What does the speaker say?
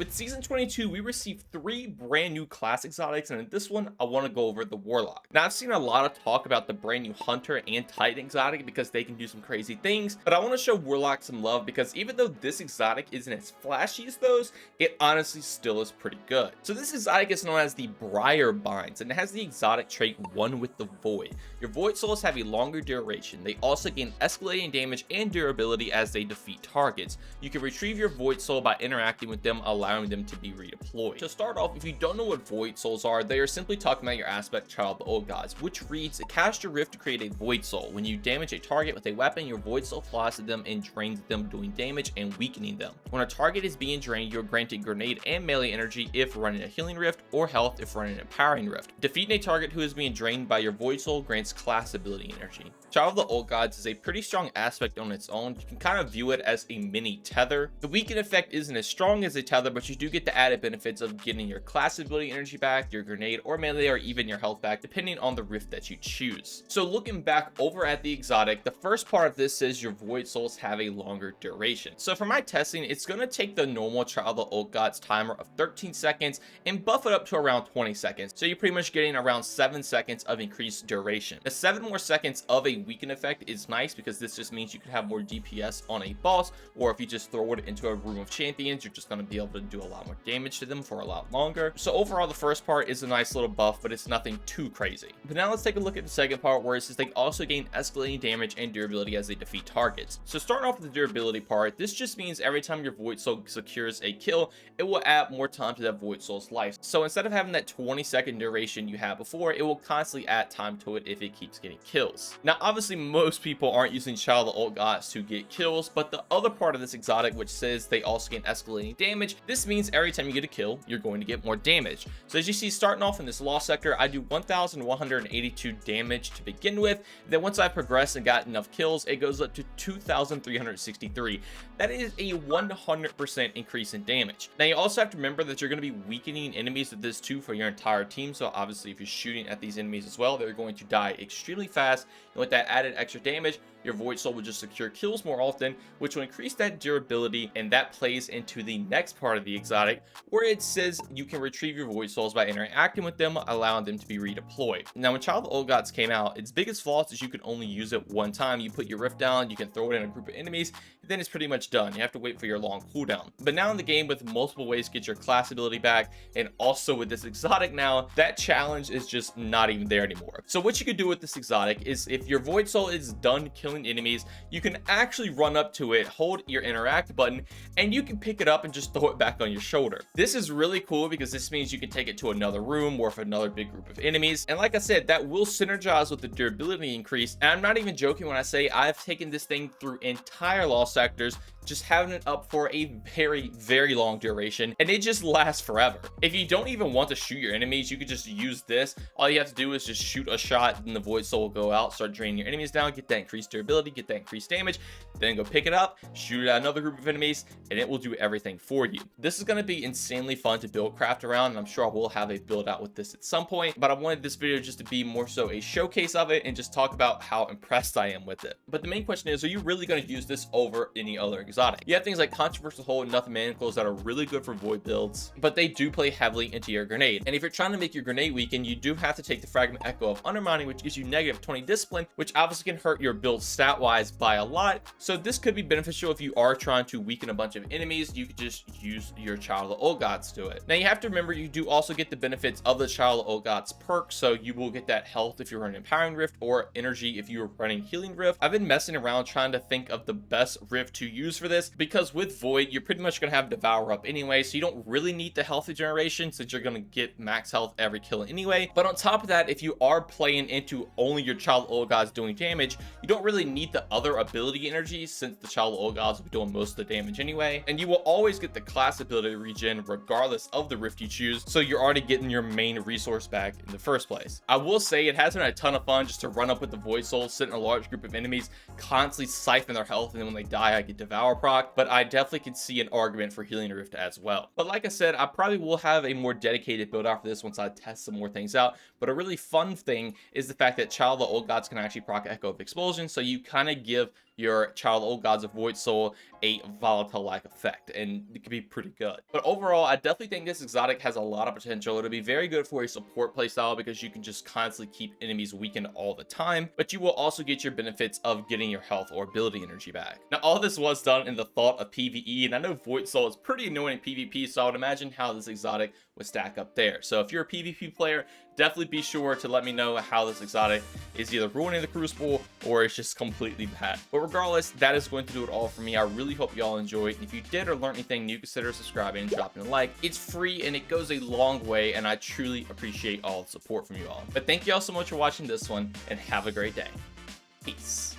with Season 22, we received 3 brand new class exotics, and in this one, I want to go over the Warlock. Now, I've seen a lot of talk about the brand new Hunter and Titan exotic because they can do some crazy things, but I want to show Warlock some love because even though this exotic isn't as flashy as those, it honestly still is pretty good. So this exotic is known as the Briarbinds, and it has the exotic trait One with the Void. Your Void Souls have a longer duration. They also gain escalating damage and durability as they defeat targets. You can retrieve your Void Soul by interacting with them, allowing them to be redeployed. To start off, if you don't know what Void Souls are, they are simply talking about your aspect Child of the Old Gods, which reads, cast your rift to create a Void Soul. When you damage a target with a weapon, your Void Soul flies to them and drains them, doing damage and weakening them. When a target is being drained, you're granted grenade and melee energy if running a healing rift, or health if running an empowering rift. Defeating a target who is being drained by your Void Soul grants class ability energy. Child of the Old Gods is a pretty strong aspect on its own. You can kind of view it as a mini tether. The weaken effect isn't as strong as a tether, but you do get the added benefits of getting your class ability energy back, your grenade or melee, or even your health back, depending on the rift that you choose. So looking back over at the exotic, the first part of this says your Void Souls have a longer duration. So for my testing, it's going to take the normal Child of the Old Gods timer of 13 seconds and buff it up to around 20 seconds. So you're pretty much getting around 7 seconds of increased duration. The 7 more seconds of a weaken effect is nice because this just means you can have more DPS on a boss, or if you just throw it into a room of champions, you're just going to be able to do a lot more damage to them for a lot longer. So overall, the first part is a nice little buff, but it's nothing too crazy. But now let's take a look at the second part, where it says they also gain escalating damage and durability as they defeat targets. So starting off with the durability part, this just means every time your Void Soul secures a kill, it will add more time to that Void Soul's life. So instead of having that 20-second duration you had before, it will constantly add time to it if it keeps getting kills. Now obviously most people aren't using Child of the Old Gods to get kills, but the other part of this exotic, which says they also gain escalating damage, this means every time you get a kill, you're going to get more damage. So as you see, starting off in this Lost sector, I do 1,182 damage to begin with. Then once I progress and got enough kills, it goes up to 2,363. That is a 100% increase in damage. Now you also have to remember that you're going to be weakening enemies with this too for your entire team. So obviously if you're shooting at these enemies as well, they're going to die extremely fast. And with that added extra damage, your Void Soul will just secure kills more often, which will increase that durability, and that plays into the next part of the exotic, where it says you can retrieve your Void Souls by interacting with them, allowing them to be redeployed. Now, when Child of the Old Gods came out, its biggest flaw is you can only use it one time. You put your rift down, you can throw it in a group of enemies, and then it's pretty much done. You have to wait for your long cooldown. But now in the game, with multiple ways to get your class ability back, and also with this exotic now, that challenge is just not even there anymore. So what you could do with this exotic is, if your Void Soul is done killing enemies, you can actually run up to it, hold your interact button, and you can pick it up and just throw it back on your shoulder. This is really cool because this means you can take it to another room or for another big group of enemies. And like I said, that will synergize with the durability increase. And I'm not even joking when I say I've taken this thing through entire Lost sectors, just having it up for a very long duration, and it just lasts forever. If you don't even want to shoot your enemies, you could just use this. All you have to do is just shoot a shot, then the Void Soul will go out, start draining your enemies down, get that increased durability, get that increased damage, then go pick it up, shoot it at another group of enemies, and it will do everything for you. This is going to be insanely fun to build craft around, and I'm sure I will have a build out with this at some point, but I wanted this video just to be more so a showcase of it and just talk about how impressed I am with it. But the main question is, are you really going to use this over any other exotic? You have things like Controversial Hold and Nothing Manacles that are really good for void builds, but they do play heavily into your grenade. And if you're trying to make your grenade weaken, you do have to take the Fragment Echo of Undermining, which gives you negative 20 discipline, which obviously can hurt your build stat wise by a lot. So this could be beneficial if you are trying to weaken a bunch of enemies. You could just use your Child of the Old Gods to it. Now you have to remember, you do also get the benefits of the Child of the Old Gods perk, so you will get that health if you're running Empowering Rift, or energy if you're running Healing Rift. I've been messing around trying to think of the best rift to use for this, because with Void, you're pretty much going to have Devour up anyway, so you don't really need the health regeneration since you're going to get max health every kill anyway. But on top of that, if you are playing into only your Child of the Old Gods doing damage, you don't really need the other ability energies since the Child of the Old Gods will be doing most of the damage anyway. And you will always get the class ability regen regardless of the rift you choose, so you're already getting your main resource back in the first place. I will say it has been a ton of fun just to run up with the Void Soul, sit in a large group of enemies, constantly siphon their health, and then when they die I get Devour proc, but I definitely can see an argument for Healing Rift as well. But like I said, I probably will have a more dedicated build after this once I test some more things out. But a really fun thing is the fact that Child of the Old Gods can actually proc Echo of Expulsion, so you kind of give your Child Old Gods of Void Soul a volatile-like effect, and it could be pretty good. But overall, I definitely think this exotic has a lot of potential. It'll be very good for a support playstyle because you can just constantly keep enemies weakened all the time, but you will also get your benefits of getting your health or ability energy back. Now, all this was done in the thought of PvE, and I know Void Soul is pretty annoying in PvP, so I would imagine how this exotic would stack up there. So if you're a PvP player, definitely be sure to let me know how this exotic is either ruining the Crucible or it's just completely bad. But regardless, that is going to do it all for me. I really hope y'all enjoyed. And if you did or learned anything new, consider subscribing and dropping a like. It's free and it goes a long way, and I truly appreciate all the support from you all. But thank you all so much for watching this one, and have a great day. Peace.